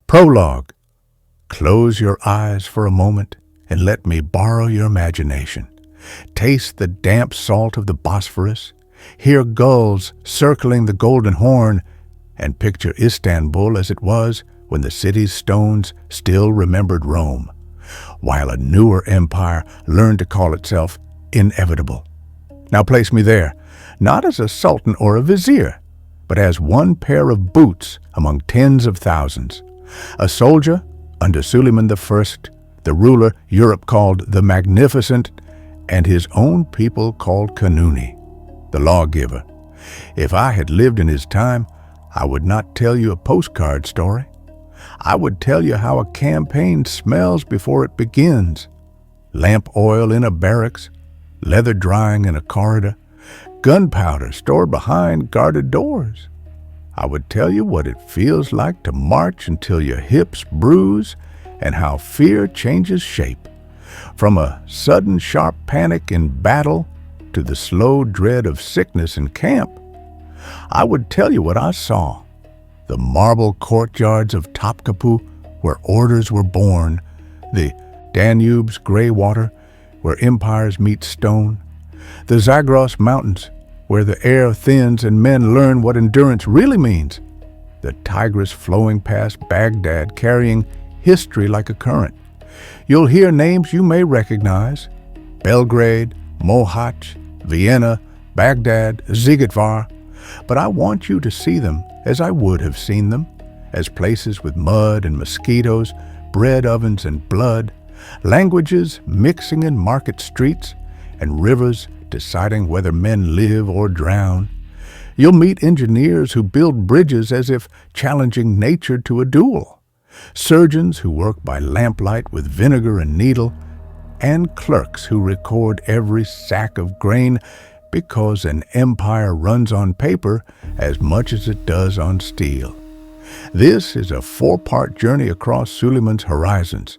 Prologue. Close your eyes for a moment and let me borrow your imagination. Taste the damp salt of the Bosphorus, hear gulls circling the Golden Horn, and picture Istanbul as it was when the city's stones still remembered Rome, while a newer empire learned to call itself inevitable. Now place me there, not as a sultan or a vizier, but as one pair of boots among tens of thousands, a soldier under Suleiman the the ruler Europe called the Magnificent, and his own people called Kanuni, the lawgiver. If I had lived in his time, I would not tell you a postcard story. I would tell you how a campaign smells before it begins. Lamp oil in a barracks, leather drying in a corridor, gunpowder stored behind guarded doors. I would tell you what it feels like to march until your hips bruise and how fear changes shape, from a sudden sharp panic in battle to the slow dread of sickness in camp. I would tell you what I saw, the marble courtyards of Topkapi where orders were born, the Danube's gray water where empires meet stone, the Zagros Mountains where the air thins and men learn what endurance really means, the Tigris flowing past Baghdad carrying history like a current. You'll hear names you may recognize: Belgrade, Mohács, Vienna, Baghdad, Szigetvár, but I want you to see them as I would have seen them, as places with mud and mosquitoes, bread ovens and blood, languages mixing in market streets, and rivers deciding whether men live or drown. You'll meet engineers who build bridges as if challenging nature to a duel, surgeons who work by lamplight with vinegar and needle, and clerks who record every sack of grain because an empire runs on paper as much as it does on steel. This is a four-part journey across Suleiman's horizons,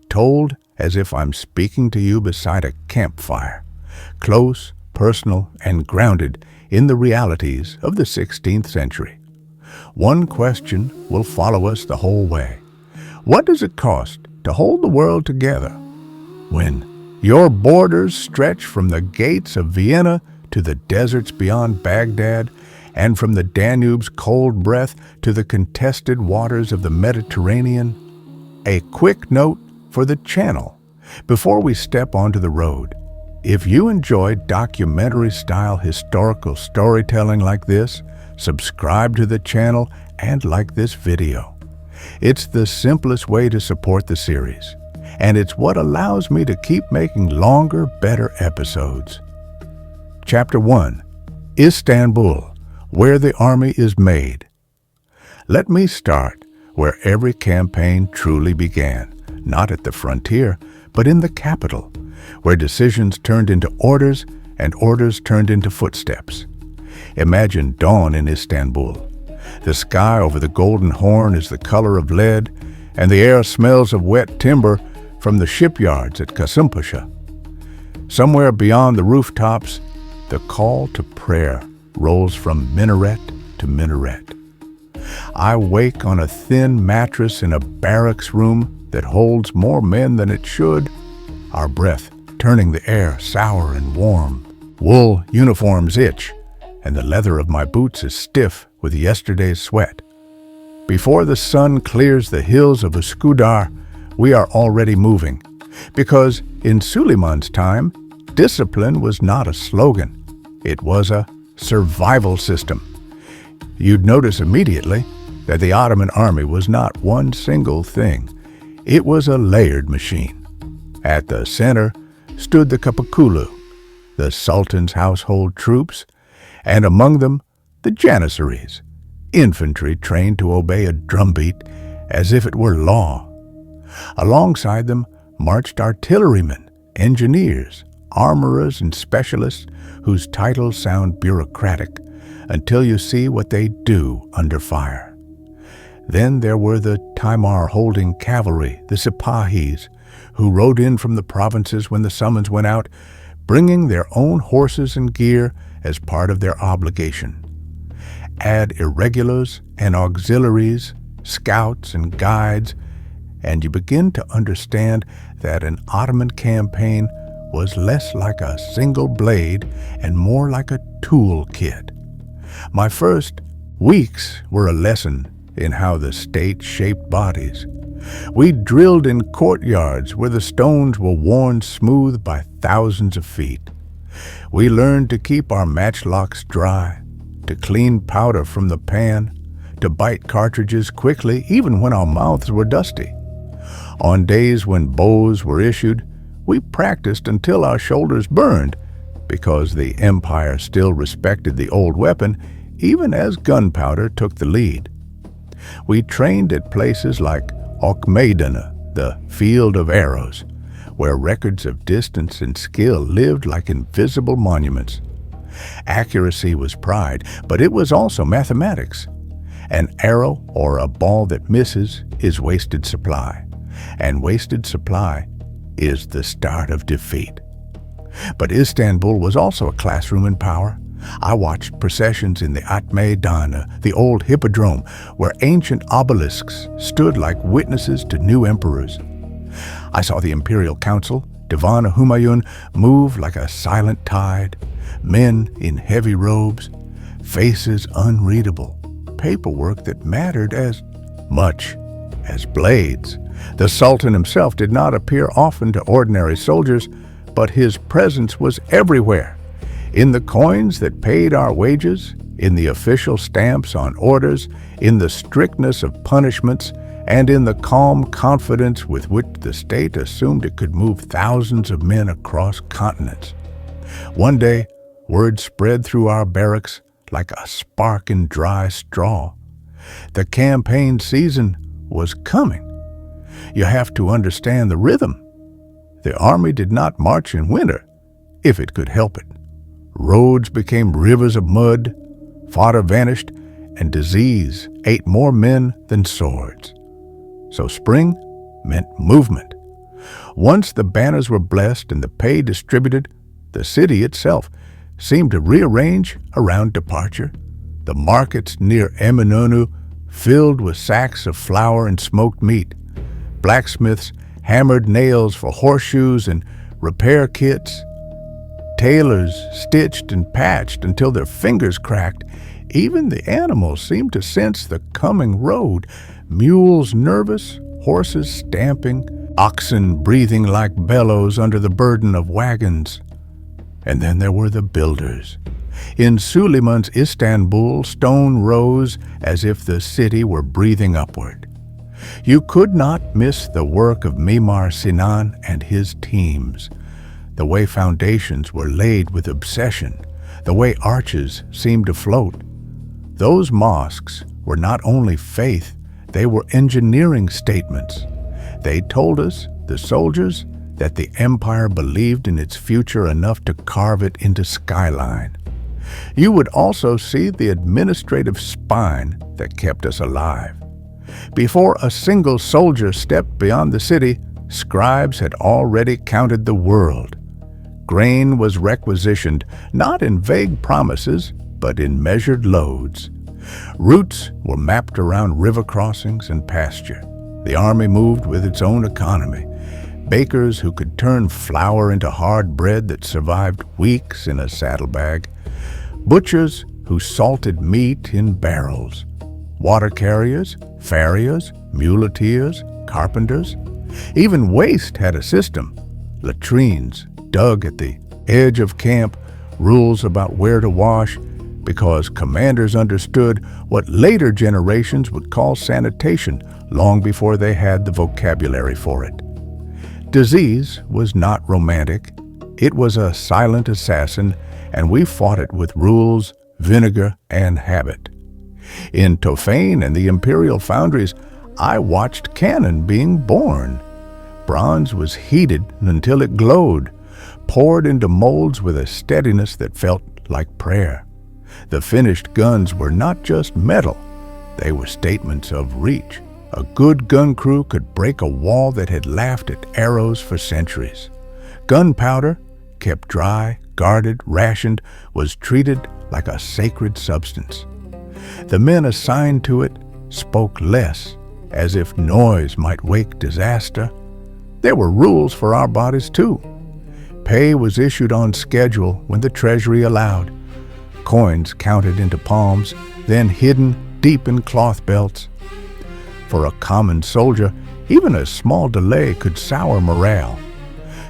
told as if I'm speaking to you beside a campfire, close, personal, and grounded in the realities of the 16th century. One question will follow us the whole way. What does it cost to hold the world together when your borders stretch from the gates of Vienna to the deserts beyond Baghdad, and from the Danube's cold breath to the contested waters of the Mediterranean? A quick note for the channel before we step onto the road. If you enjoy documentary-style historical storytelling like this, subscribe to the channel and like this video. It's the simplest way to support the series, and it's what allows me to keep making longer, better episodes. Chapter 1. Istanbul, where the army is made. Let me start where every campaign truly began, not at the frontier, but in the capital, where decisions turned into orders and orders turned into footsteps. Imagine dawn in Istanbul. The sky over the Golden Horn is the color of lead, and the air smells of wet timber from the shipyards at Kasımpaşa. Somewhere beyond the rooftops, the call to prayer rolls from minaret to minaret. I wake on a thin mattress in a barracks room that holds more men than it should, our breath turning the air sour and warm. Wool uniforms itch, and the leather of my boots is stiff with yesterday's sweat. Before the sun clears the hills of Üsküdar, we are already moving, because in Süleiman's time, discipline was not a slogan. It was a survival system. You'd notice immediately that the Ottoman army was not one single thing. It was a layered machine. At the center stood the Kapakulu, the Sultan's household troops, and among them the Janissaries, infantry trained to obey a drumbeat as if it were law. Alongside them marched artillerymen, engineers, armorers, and specialists whose titles sound bureaucratic until you see what they do under fire. Then there were the Timar-holding cavalry, the Sipahis, who rode in from the provinces when the summons went out, bringing their own horses and gear as part of their obligation. Add irregulars and auxiliaries, scouts and guides, and you begin to understand that an Ottoman campaign was less like a single blade and more like a toolkit. My first weeks were a lesson in how the state shaped bodies. We drilled in courtyards where the stones were worn smooth by thousands of feet. We learned to keep our matchlocks dry, to clean powder from the pan, to bite cartridges quickly even when our mouths were dusty. On days when bows were issued, we practiced until our shoulders burned, because the empire still respected the old weapon even as gunpowder took the lead. We trained at places like Okmaydana, the field of arrows, where records of distance and skill lived like invisible monuments. Accuracy was pride, but it was also mathematics. An arrow or a ball that misses is wasted supply, and wasted supply is the start of defeat. But Istanbul was also a classroom in power. I watched processions in the Atmaydana, the old hippodrome, where ancient obelisks stood like witnesses to new emperors. I saw the imperial council, Divan Humayun, move like a silent tide, men in heavy robes, faces unreadable, paperwork that mattered as much as blades. The Sultan himself did not appear often to ordinary soldiers, but his presence was everywhere. In the coins that paid our wages, in the official stamps on orders, in the strictness of punishments, and in the calm confidence with which the state assumed it could move thousands of men across continents. One day, word spread through our barracks like a spark in dry straw. The campaign season was coming. You have to understand the rhythm. The army did not march in winter, if it could help it. Roads became rivers of mud, fodder vanished, and disease ate more men than swords. So spring meant movement. Once the banners were blessed and the pay distributed, the city itself seemed to rearrange around departure. The markets near Eminönü filled with sacks of flour and smoked meat. Blacksmiths hammered nails for horseshoes and repair kits. Tailors stitched and patched until their fingers cracked. Even the animals seemed to sense the coming road. Mules nervous, horses stamping, oxen breathing like bellows under the burden of wagons. And then there were the builders. In Süleiman's Istanbul, stone rose as if the city were breathing upward. You could not miss the work of Mimar Sinan and his teams. The way foundations were laid with obsession, the way arches seemed to float. Those mosques were not only faith, they were engineering statements. They told us, the soldiers, that the empire believed in its future enough to carve it into skyline. You would also see the administrative spine that kept us alive. Before a single soldier stepped beyond the city, scribes had already counted the world. Grain was requisitioned, not in vague promises, but in measured loads. Routes were mapped around river crossings and pasture. The army moved with its own economy. Bakers who could turn flour into hard bread that survived weeks in a saddlebag. Butchers who salted meat in barrels. Water carriers, farriers, muleteers, carpenters. Even waste had a system. Latrines dug at the edge of camp, rules about where to wash, because commanders understood what later generations would call sanitation long before they had the vocabulary for it. Disease was not romantic. It was a silent assassin, and we fought it with rules, vinegar, and habit. In Tofane and the imperial foundries, I watched cannon being born. Bronze was heated until it glowed, poured into molds with a steadiness that felt like prayer. The finished guns were not just metal, they were statements of reach. A good gun crew could break a wall that had laughed at arrows for centuries. Gunpowder, kept dry, guarded, rationed, was treated like a sacred substance. The men assigned to it spoke less, as if noise might wake disaster. There were rules for our bodies too. Pay was issued on schedule when the treasury allowed. Coins counted into palms, then hidden deep in cloth belts. For a common soldier, even a small delay could sour morale.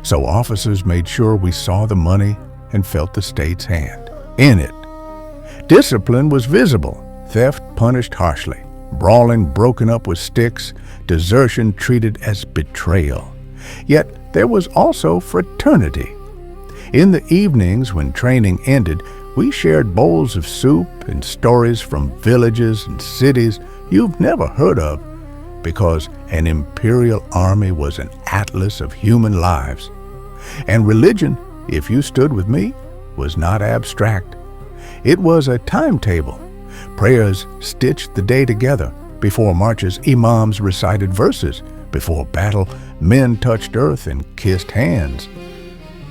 So officers made sure we saw the money and felt the state's hand in it. Discipline was visible, theft punished harshly, brawling broken up with sticks, desertion treated as betrayal. Yet there was also fraternity. In the evenings when training ended, we shared bowls of soup and stories from villages and cities you've never heard of, because an imperial army was an atlas of human lives. And religion, if you stood with me, was not abstract. It was a timetable. Prayers stitched the day together. Before marches, imams recited verses. Before battle, men touched earth and kissed hands.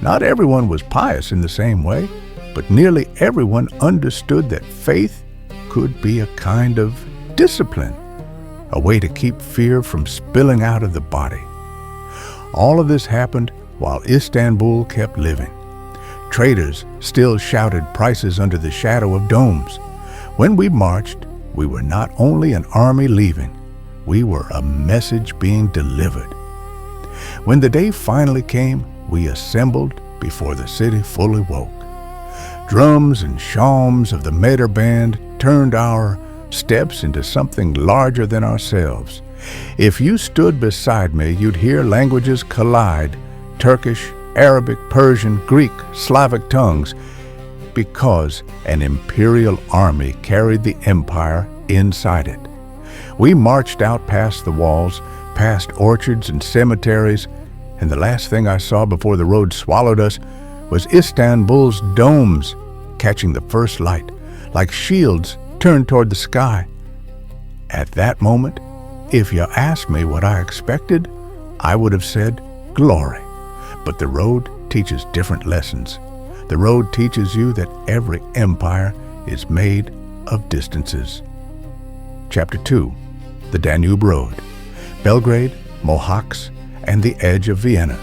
Not everyone was pious in the same way, but nearly everyone understood that faith could be a kind of discipline, a way to keep fear from spilling out of the body. All of this happened while Istanbul kept living. Traders still shouted prices under the shadow of domes. When we marched, we were not only an army leaving, we were a message being delivered. When the day finally came, we assembled before the city fully woke. Drums and shawms of the Meter band turned our steps into something larger than ourselves. If you stood beside me, you'd hear languages collide: Turkish, Arabic, Persian, Greek, Slavic tongues, because an imperial army carried the empire inside it. We marched out past the walls, past orchards and cemeteries, and the last thing I saw before the road swallowed us was Istanbul's domes catching the first light, like shields turned toward the sky. At that moment, if you asked me what I expected, I would have said glory. But the road teaches different lessons. The road teaches you that every empire is made of distances. Chapter 2. The Danube Road, Belgrade, Mohács, and the edge of Vienna.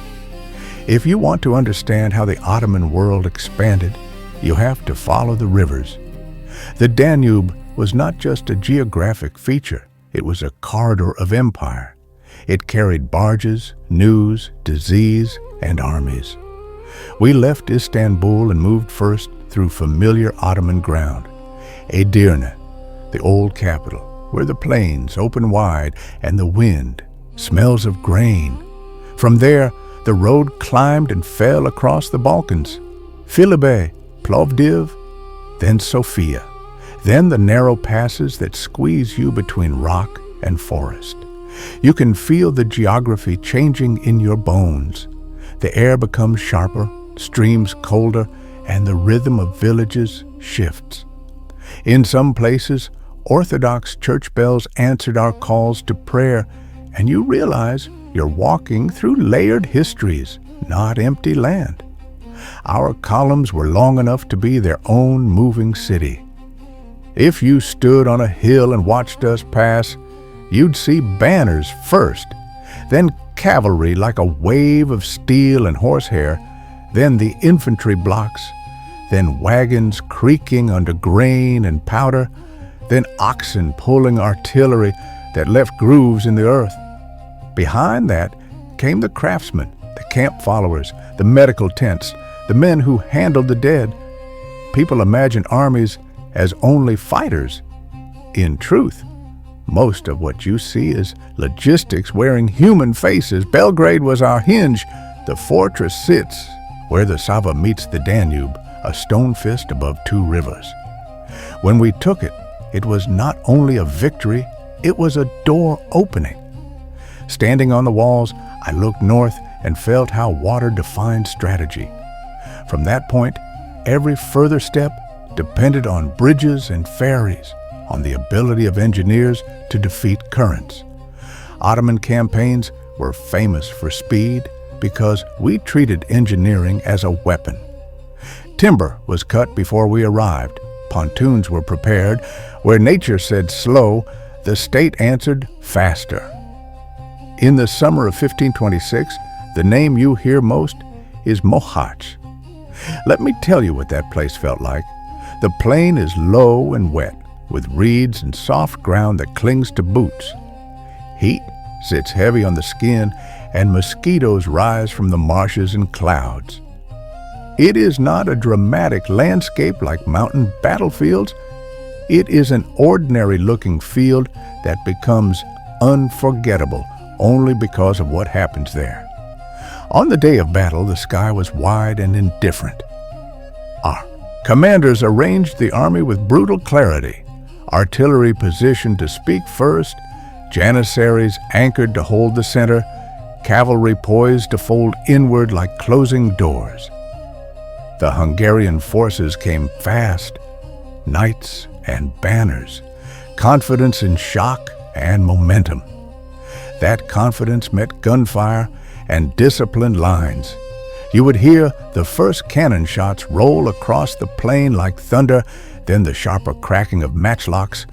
If you want to understand how the Ottoman world expanded, you have to follow the rivers. The Danube was not just a geographic feature, it was a corridor of empire. It carried barges, news, disease, and armies. We left Istanbul and moved first through familiar Ottoman ground, Edirne, the old capital, where the plains open wide and the wind smells of grain. From there, the road climbed and fell across the Balkans, Filibe, Plovdiv, then Sofia, then the narrow passes that squeeze you between rock and forest. You can feel the geography changing in your bones. The air becomes sharper, streams colder, and the rhythm of villages shifts. In some places, Orthodox church bells answered our calls to prayer, and you realize you're walking through layered histories, not empty land. Our columns were long enough to be their own moving city. If you stood on a hill and watched us pass, you'd see banners first, then cavalry like a wave of steel and horsehair, then the infantry blocks, then wagons creaking under grain and powder, then oxen pulling artillery that left grooves in the earth. Behind that came the craftsmen, the camp followers, the medical tents, the men who handled the dead. People imagine armies as only fighters. In truth, most of what you see is logistics wearing human faces. Belgrade was our hinge. The fortress sits where the Sava meets the Danube, a stone fist above two rivers. When we took it, it was not only a victory, it was a door opening. Standing on the walls, I looked north and felt how water defined strategy. From that point, every further step depended on bridges and ferries, on the ability of engineers to defeat currents. Ottoman campaigns were famous for speed because we treated engineering as a weapon. Timber was cut before we arrived. Pontoons were prepared. Where nature said slow, the state answered faster. In the summer of 1526, the name you hear most is Mohács. Let me tell you what that place felt like. The plain is low and wet, with reeds and soft ground that clings to boots. Heat sits heavy on the skin, and mosquitoes rise from the marshes and clouds. It is not a dramatic landscape like mountain battlefields. It is an ordinary-looking field that becomes unforgettable only because of what happens there. On the day of battle, the sky was wide and indifferent. Our commanders arranged the army with brutal clarity. Artillery positioned to speak first, janissaries anchored to hold the center, cavalry poised to fold inward like closing doors. The Hungarian forces came fast, knights and banners, confidence in shock and momentum. That confidence met gunfire and disciplined lines. You would hear the first cannon shots roll across the plain like thunder, then the sharper cracking of matchlocks,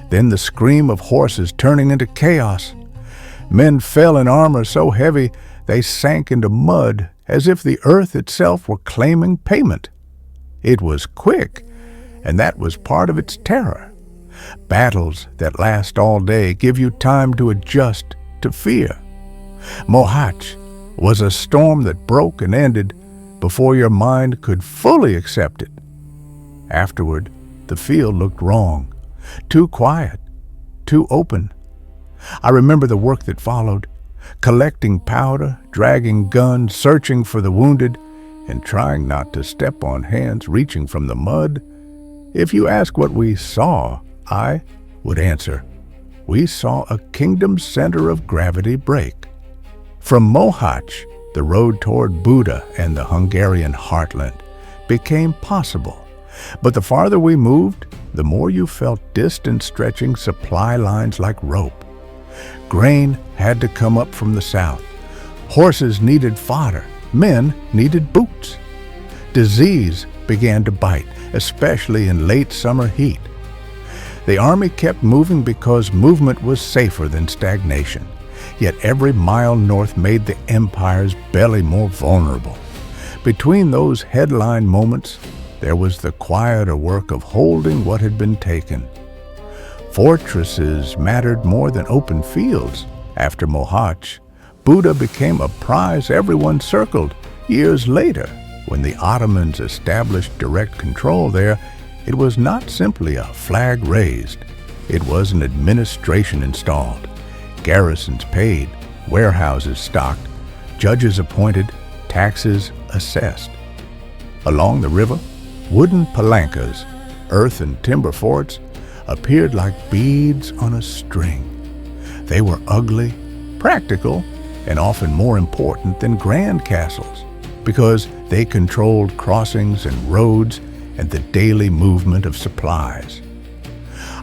then the scream of horses turning into chaos. Men fell in armor so heavy they sank into mud as if the earth itself were claiming payment. It was quick, and that was part of its terror. Battles that last all day give you time to adjust to fear. Mohács was a storm that broke and ended before your mind could fully accept it. Afterward, the field looked wrong, too quiet, too open. I remember the work that followed, collecting powder, dragging guns, searching for the wounded, and trying not to step on hands reaching from the mud. If you ask what we saw, I would answer, we saw a kingdom center of gravity break. From Mohács, the road toward Buda and the Hungarian heartland became possible. But the farther we moved, the more you felt distance stretching supply lines like rope. Grain had to come up from the south. Horses needed fodder. Men needed boots. Disease began to bite, especially in late summer heat. The army kept moving because movement was safer than stagnation. Yet every mile north made the empire's belly more vulnerable. Between those headline moments, there was the quieter work of holding what had been taken. Fortresses mattered more than open fields. After Mohács, Buda became a prize everyone circled. Years later, when the Ottomans established direct control there, it was not simply a flag raised. It was an administration installed. Garrisons paid, warehouses stocked, judges appointed, taxes assessed. Along the river, wooden palankas, earth and timber forts, appeared like beads on a string. They were ugly, practical, and often more important than grand castles, because they controlled crossings and roads and the daily movement of supplies.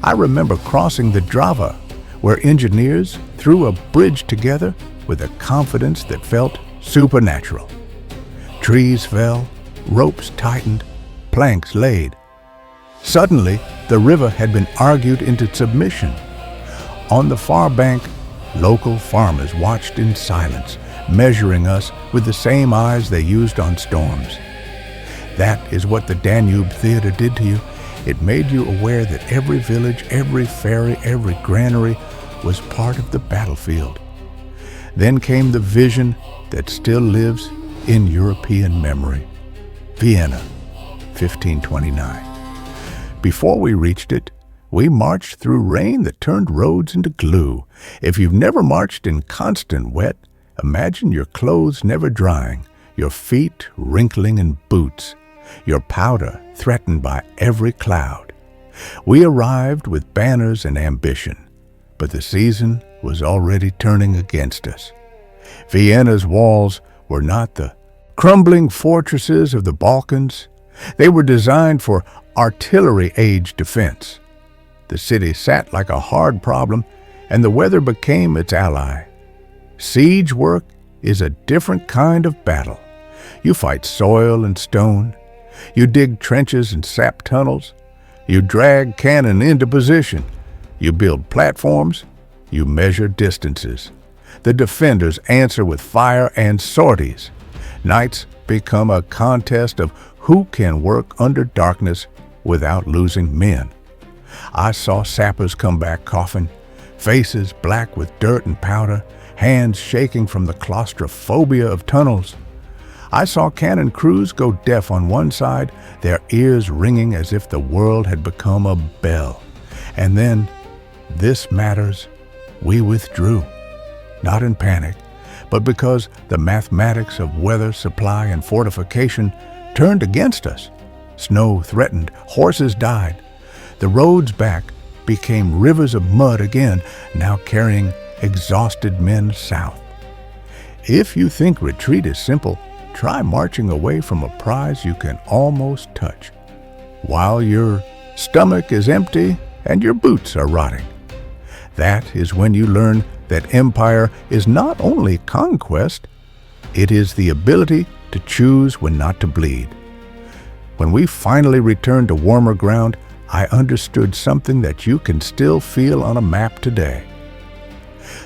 I remember crossing the Drava, where engineers threw a bridge together with a confidence that felt supernatural. Trees fell, ropes tightened, planks laid. Suddenly, the river had been argued into submission. On the far bank, local farmers watched in silence, measuring us with the same eyes they used on storms. That is what the Danube Theater did to you. It made you aware that every village, every ferry, every granary was part of the battlefield. Then came the vision that still lives in European memory. Vienna, 1529. Before we reached it, we marched through rain that turned roads into glue. If you've never marched in constant wet, imagine your clothes never drying, your feet wrinkling in boots, your powder threatened by every cloud. We arrived with banners and ambition, but the season was already turning against us. Vienna's walls were not the crumbling fortresses of the Balkans. They were designed for artillery-age defense. The city sat like a hard problem, and the weather became its ally. Siege work is a different kind of battle. You fight soil and stone. You dig trenches and sap tunnels. You drag cannon into position. You build platforms, you measure distances. The defenders answer with fire and sorties. Nights become a contest of who can work under darkness without losing men. I saw sappers come back coughing, faces black with dirt and powder, hands shaking from the claustrophobia of tunnels. I saw cannon crews go deaf on one side, their ears ringing as if the world had become a bell. And then, this matters, we withdrew. Not in panic, but because the mathematics of weather, supply, and fortification turned against us. Snow threatened, horses died. The roads back became rivers of mud again, now carrying exhausted men south. If you think retreat is simple, try marching away from a prize you can almost touch, while your stomach is empty and your boots are rotting. That is when you learn that empire is not only conquest, it is the ability to choose when not to bleed. When we finally returned to warmer ground, I understood something that you can still feel on a map today.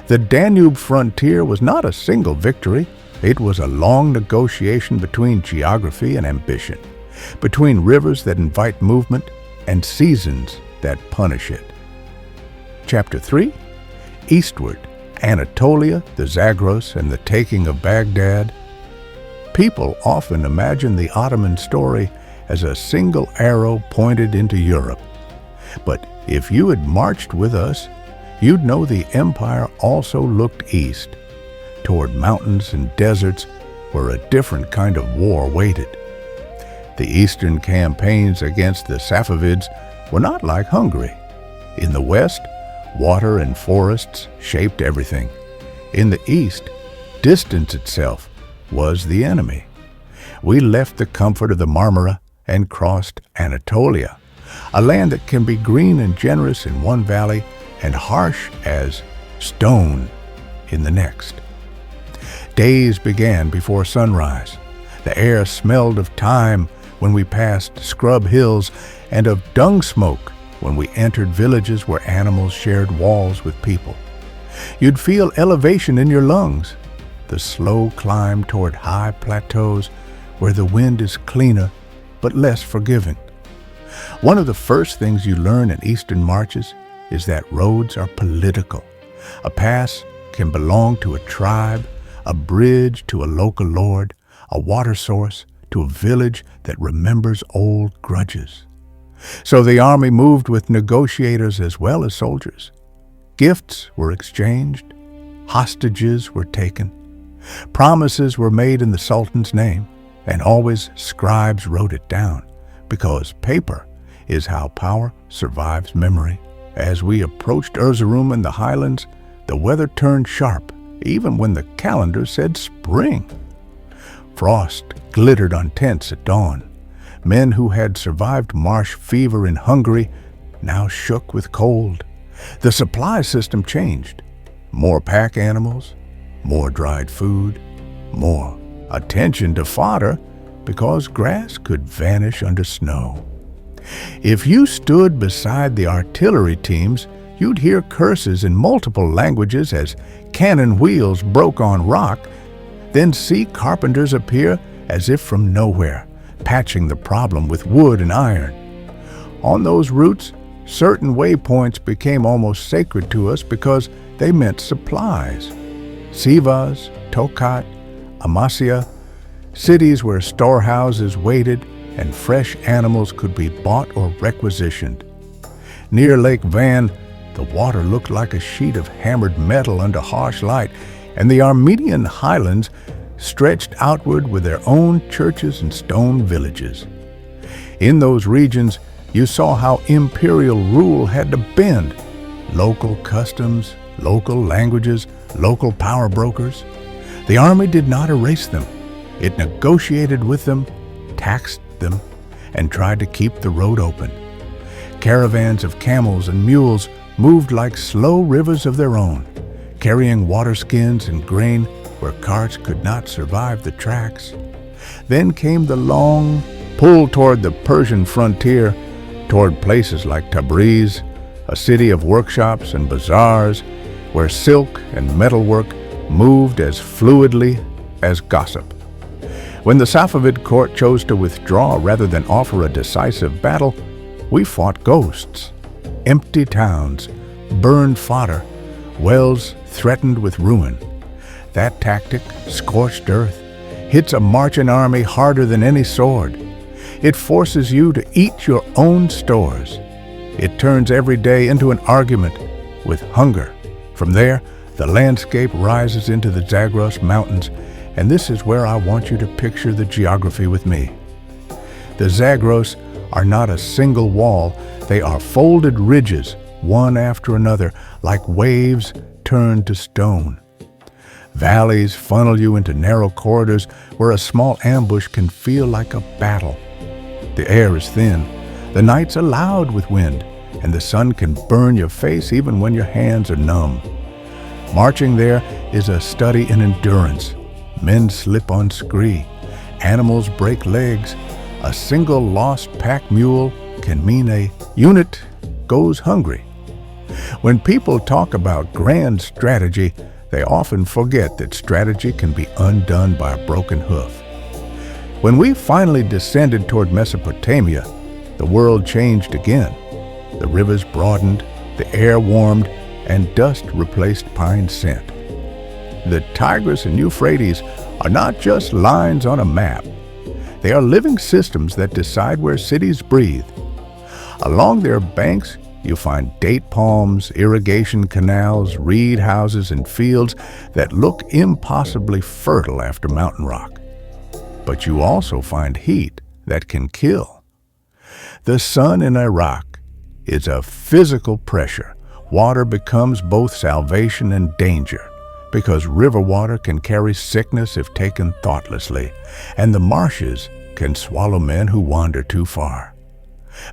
The Danube frontier was not a single victory. It was a long negotiation between geography and ambition, between rivers that invite movement and seasons that punish it. Chapter 3, Eastward, Anatolia, the Zagros, and the taking of Baghdad. People often imagine the Ottoman story as a single arrow pointed into Europe. But if you had marched with us, you'd know the empire also looked east, toward mountains and deserts where a different kind of war waited. The eastern campaigns against the Safavids were not like Hungary. In the west, water and forests shaped everything. In the east, distance itself was the enemy. We left the comfort of the Marmara and crossed Anatolia, a land that can be green and generous in one valley and harsh as stone in the next. Days began before sunrise. The air smelled of thyme when we passed scrub hills and of dung smoke when we entered villages where animals shared walls with people. You'd feel elevation in your lungs, the slow climb toward high plateaus where the wind is cleaner but less forgiving. One of the first things you learn in eastern marches is that roads are political. A pass can belong to a tribe, a bridge to a local lord, a water source to a village that remembers old grudges. So the army moved with negotiators as well as soldiers. Gifts were exchanged, hostages were taken, promises were made in the Sultan's name, and always scribes wrote it down, because paper is how power survives memory. As we approached Erzurum and the highlands, the weather turned sharp, even when the calendar said spring. Frost glittered on tents at dawn. Men who had survived marsh fever in Hungary now shook with cold. The supply system changed. More pack animals, more dried food, more attention to fodder because grass could vanish under snow. If you stood beside the artillery teams, you'd hear curses in multiple languages as cannon wheels broke on rock, then see carpenters appear as if from nowhere, patching the problem with wood and iron. On those routes, certain waypoints became almost sacred to us because they meant supplies. Sivas, Tokat, Amasya, cities where storehouses waited and fresh animals could be bought or requisitioned. Near Lake Van, the water looked like a sheet of hammered metal under harsh light, and the Armenian highlands stretched outward with their own churches and stone villages. In those regions, you saw how imperial rule had to bend. Local customs, local languages, local power brokers. The army did not erase them. It negotiated with them, taxed them, and tried to keep the road open. Caravans of camels and mules moved like slow rivers of their own, carrying water skins and grain where carts could not survive the tracks. Then came the long pull toward the Persian frontier, toward places like Tabriz, a city of workshops and bazaars where silk and metalwork moved as fluidly as gossip. When the Safavid court chose to withdraw rather than offer a decisive battle, we fought ghosts, empty towns, burned fodder, wells threatened with ruin. That tactic, scorched earth, hits a marching army harder than any sword. It forces you to eat your own stores. It turns every day into an argument with hunger. From there, the landscape rises into the Zagros Mountains, and this is where I want you to picture the geography with me. The Zagros are not a single wall, they are folded ridges, one after another, like waves turned to stone. Valleys funnel you into narrow corridors where a small ambush can feel like a battle. The air is thin, the nights are loud with wind, and the sun can burn your face even when your hands are numb. Marching there is a study in endurance. Men slip on scree, animals break legs. A single lost pack mule can mean a unit goes hungry. When people talk about grand strategy, they often forget that strategy can be undone by a broken hoof. When we finally descended toward Mesopotamia, the world changed again. The rivers broadened, the air warmed, and dust replaced pine scent. The Tigris and Euphrates are not just lines on a map. They are living systems that decide where cities breathe. Along their banks, you find date palms, irrigation canals, reed houses, and fields that look impossibly fertile after mountain rock. But you also find heat that can kill. The sun in Iraq is a physical pressure. Water becomes both salvation and danger, because river water can carry sickness if taken thoughtlessly, and the marshes can swallow men who wander too far.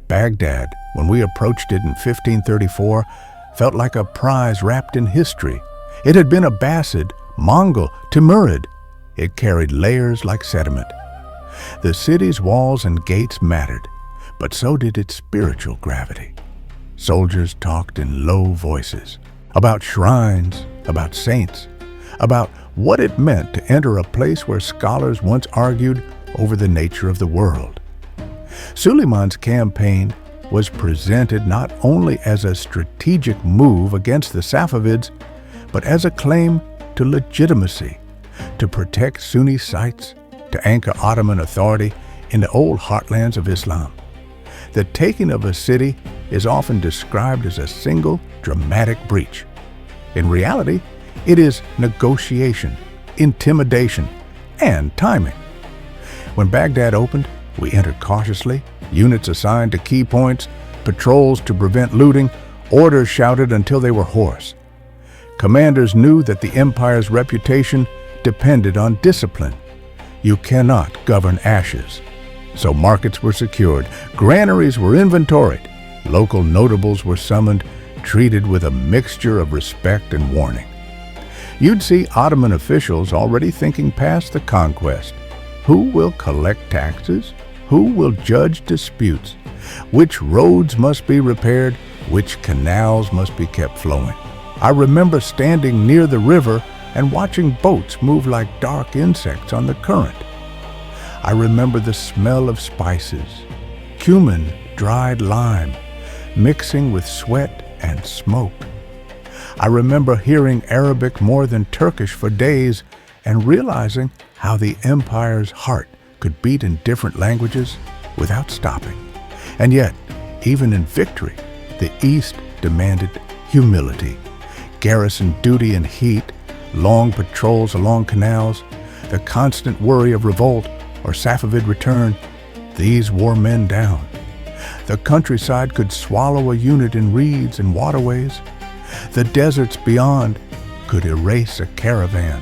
Baghdad, when we approached it in 1534, felt like a prize wrapped in history. It had been Abbasid, Mongol, Timurid. It carried layers like sediment. The city's walls and gates mattered, but so did its spiritual gravity. Soldiers talked in low voices about shrines, about saints, about what it meant to enter a place where scholars once argued over the nature of the world. Suleiman's campaign was presented not only as a strategic move against the Safavids, but as a claim to legitimacy, to protect Sunni sites, to anchor Ottoman authority in the old heartlands of Islam. The taking of a city is often described as a single dramatic breach. In reality, it is negotiation, intimidation, and timing. When Baghdad opened, we entered cautiously, units assigned to key points, patrols to prevent looting, orders shouted until they were hoarse. Commanders knew that the empire's reputation depended on discipline. You cannot govern ashes. So markets were secured, granaries were inventoried, local notables were summoned, treated with a mixture of respect and warning. You'd see Ottoman officials already thinking past the conquest. Who will collect taxes? Who will judge disputes? Which roads must be repaired? Which canals must be kept flowing? I remember standing near the river and watching boats move like dark insects on the current. I remember the smell of spices, cumin, dried lime, mixing with sweat and smoke. I remember hearing Arabic more than Turkish for days and realizing how the empire's heart could beat in different languages without stopping. And yet, even in victory, the East demanded humility. Garrison duty in heat, long patrols along canals, the constant worry of revolt or Safavid return, these wore men down. The countryside could swallow a unit in reeds and waterways. The deserts beyond could erase a caravan.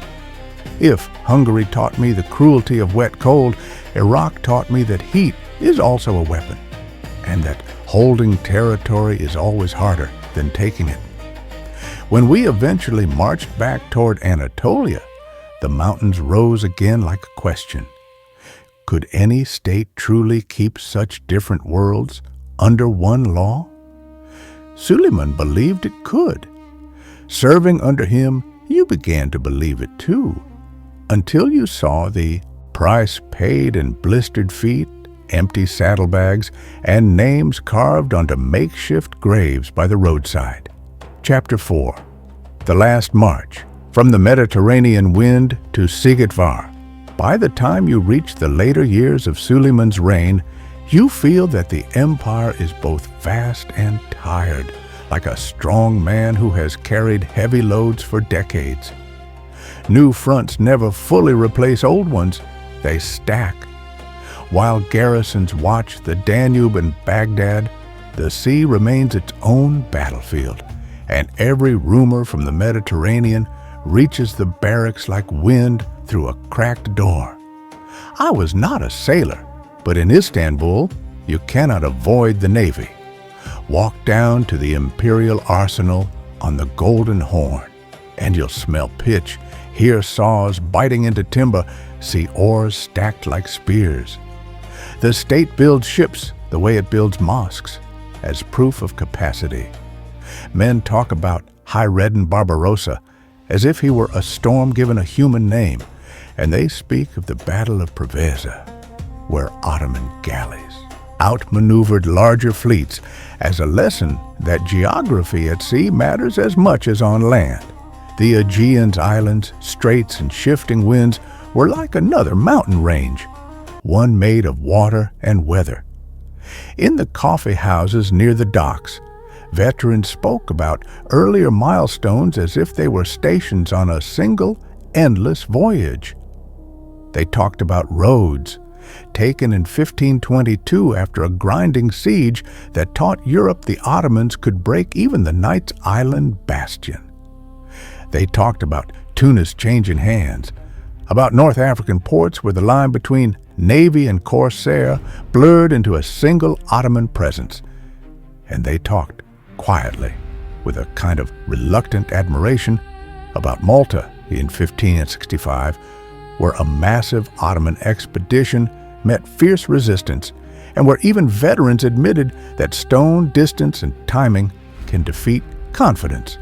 If Hungary taught me the cruelty of wet cold, Iraq taught me that heat is also a weapon, and that holding territory is always harder than taking it. When we eventually marched back toward Anatolia, the mountains rose again like a question. Could any state truly keep such different worlds under one law? Suleiman believed it could. Serving under him, you began to believe it too, until you saw the price paid in blistered feet, empty saddlebags, and names carved onto makeshift graves by the roadside. Chapter 4. The Last March, from the Mediterranean wind to Szigetvár. By the time you reach the later years of Suleiman's reign, you feel that the empire is both vast and tired, like a strong man who has carried heavy loads for decades. New fronts never fully replace old ones, they stack. While garrisons watch the Danube and Baghdad, the sea remains its own battlefield, and every rumor from the Mediterranean reaches the barracks like wind through a cracked door. I was not a sailor, but in Istanbul, you cannot avoid the navy. Walk down to the imperial arsenal on the Golden Horn, and you'll smell pitch, hear saws biting into timber, see oars stacked like spears. The state builds ships the way it builds mosques, as proof of capacity. Men talk about Hayreddin Barbarossa as if he were a storm given a human name, and they speak of the Battle of Preveza, where Ottoman galleys outmaneuvered larger fleets, as a lesson that geography at sea matters as much as on land. The Aegean's islands, straits, and shifting winds were like another mountain range, one made of water and weather. In the coffee houses near the docks, veterans spoke about earlier milestones as if they were stations on a single, endless voyage. They talked about roads, taken in 1522 after a grinding siege that taught Europe the Ottomans could break even the Knights Island bastion. They talked about Tunis changing hands, about North African ports where the line between navy and corsair blurred into a single Ottoman presence. And they talked quietly, with a kind of reluctant admiration, about Malta in 1565, where a massive Ottoman expedition met fierce resistance, and where even veterans admitted that stone, distance, and timing can defeat confidence.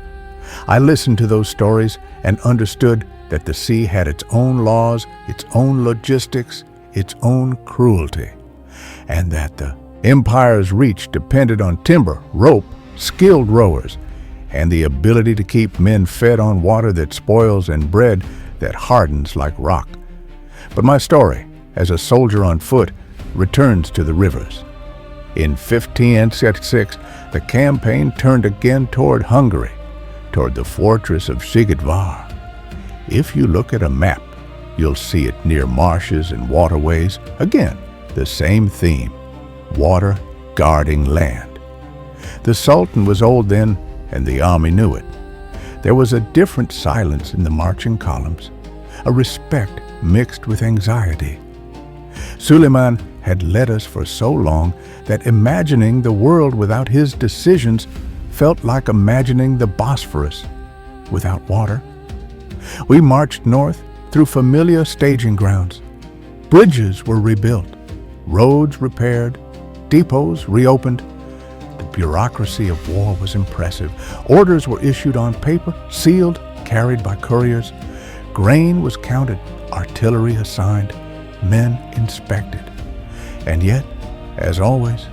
I listened to those stories and understood that the sea had its own laws, its own logistics, its own cruelty, and that the empire's reach depended on timber, rope, skilled rowers, and the ability to keep men fed on water that spoils and bread that hardens like rock. But my story, as a soldier on foot, returns to the rivers. In 1566, the campaign turned again toward Hungary, toward the fortress of Szigetvár. If you look at a map, you'll see it near marshes and waterways. Again, the same theme, water guarding land. The Sultan was old then, and the army knew it. There was a different silence in the marching columns, a respect mixed with anxiety. Süleiman had led us for so long that imagining the world without his decisions felt like imagining the Bosphorus without water. We marched north through familiar staging grounds. Bridges were rebuilt, roads repaired, depots reopened. The bureaucracy of war was impressive. Orders were issued on paper, sealed, carried by couriers. Grain was counted, artillery assigned, men inspected. And yet, as always,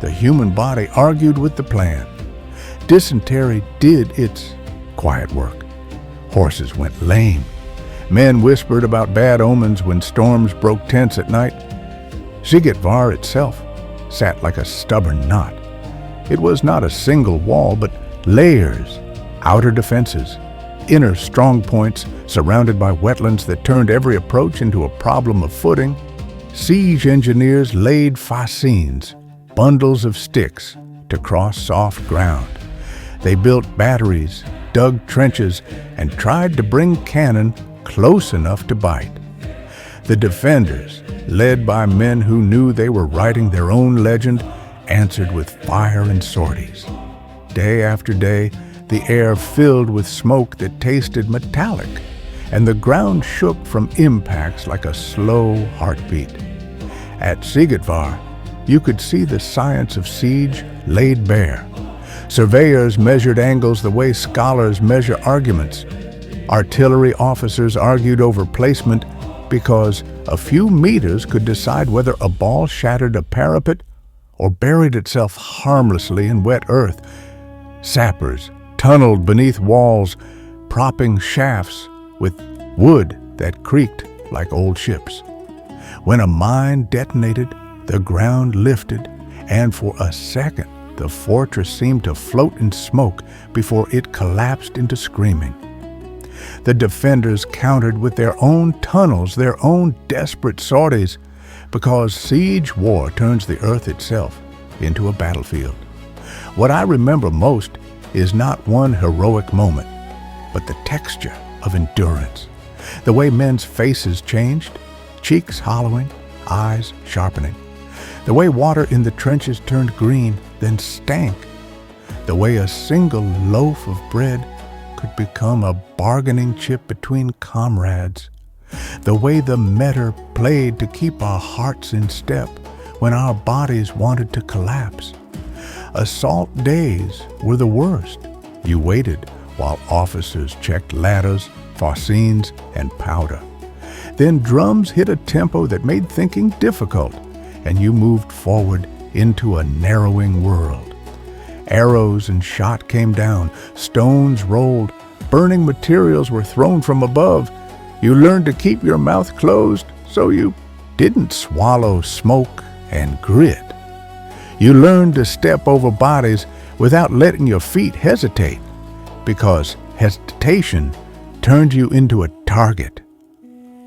the human body argued with the plan. Dysentery did its quiet work. Horses went lame. Men whispered about bad omens when storms broke tents at night. Szigetvár itself sat like a stubborn knot. It was not a single wall, but layers, outer defenses, inner strong points surrounded by wetlands that turned every approach into a problem of footing. Siege engineers laid fascines, bundles of sticks, to cross soft ground. They built batteries, dug trenches, and tried to bring cannon close enough to bite. The defenders, led by men who knew they were writing their own legend, answered with fire and sorties. Day after day, the air filled with smoke that tasted metallic, and the ground shook from impacts like a slow heartbeat. At Szigetvár, you could see the science of siege laid bare. Surveyors measured angles the way scholars measure arguments. Artillery officers argued over placement because a few meters could decide whether a ball shattered a parapet or buried itself harmlessly in wet earth. Sappers tunneled beneath walls, propping shafts with wood that creaked like old ships. When a mine detonated, the ground lifted, and for a second the fortress seemed to float in smoke before it collapsed into screaming. The defenders countered with their own tunnels, their own desperate sorties, because siege war turns the earth itself into a battlefield. What I remember most is not one heroic moment, but the texture of endurance. The way men's faces changed, cheeks hollowing, eyes sharpening. The way water in the trenches turned green, then stank. The way a single loaf of bread could become a bargaining chip between comrades. The way the meter played to keep our hearts in step when our bodies wanted to collapse. Assault days were the worst. You waited while officers checked ladders, fascines, and powder. Then drums hit a tempo that made thinking difficult, and you moved forward into a narrowing world. Arrows and shot came down, stones rolled, burning materials were thrown from above. You learned to keep your mouth closed so you didn't swallow smoke and grit. You learned to step over bodies without letting your feet hesitate, because hesitation turned you into a target.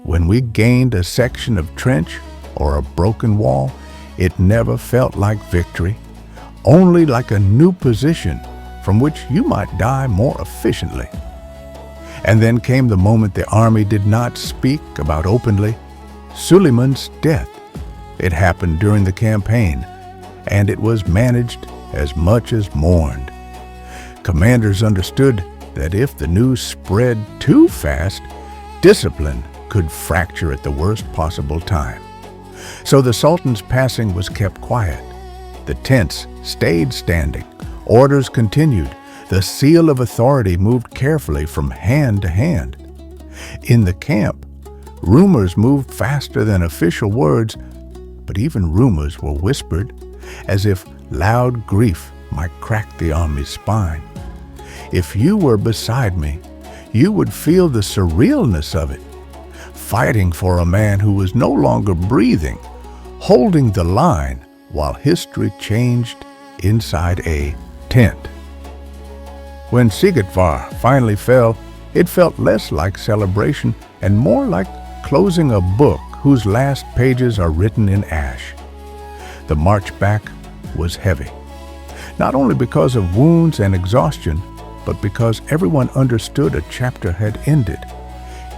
When we gained a section of trench or a broken wall, it never felt like victory, only like a new position from which you might die more efficiently. And then came the moment the army did not speak about openly: Süleiman's death. It happened during the campaign, and it was managed as much as mourned. Commanders understood that if the news spread too fast, discipline could fracture at the worst possible time. So the Sultan's passing was kept quiet. The tents stayed standing. Orders continued. The seal of authority moved carefully from hand to hand. In the camp, rumors moved faster than official words, but even rumors were whispered, as if loud grief might crack the army's spine. If you were beside me, you would feel the surrealness of it. Fighting for a man who was no longer breathing, holding the line while history changed inside a tent. When Szigetvár finally fell, it felt less like celebration and more like closing a book whose last pages are written in ash. The march back was heavy, not only because of wounds and exhaustion, but because everyone understood a chapter had ended.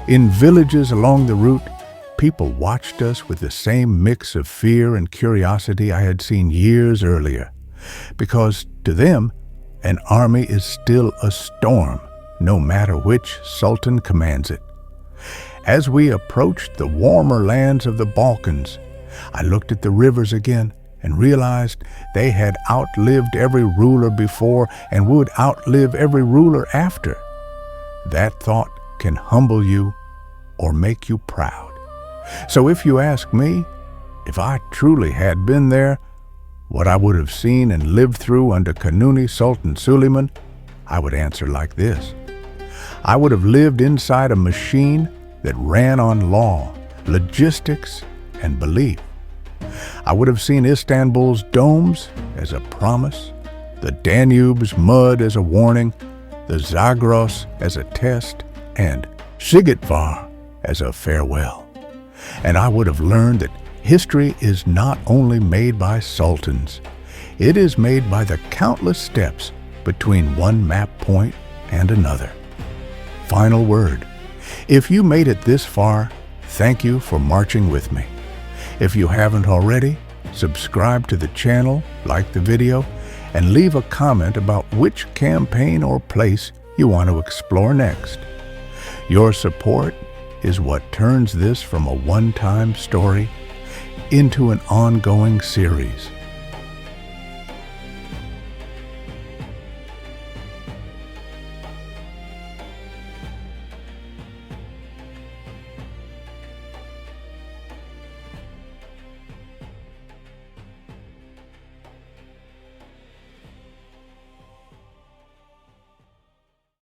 In villages along the route, people watched us with the same mix of fear and curiosity I had seen years earlier, because to them, an army is still a storm, no matter which sultan commands it. As we approached the warmer lands of the Balkans, I looked at the rivers again and realized they had outlived every ruler before and would outlive every ruler after. That thought can humble you or make you proud. So if you ask me, if I truly had been there, what I would have seen and lived through under Kanuni Sultan Suleyman, I would answer like this. I would have lived inside a machine that ran on law, logistics, and belief. I would have seen Istanbul's domes as a promise, the Danube's mud as a warning, the Zagros as a test, and Szigetvár as a farewell. And I would have learned that history is not only made by sultans, it is made by the countless steps between one map point and another. Final word. If you made it this far, thank you for marching with me. If you haven't already, subscribe to the channel, like the video, and leave a comment about which campaign or place you want to explore next. Your support is what turns this from a one-time story into an ongoing series.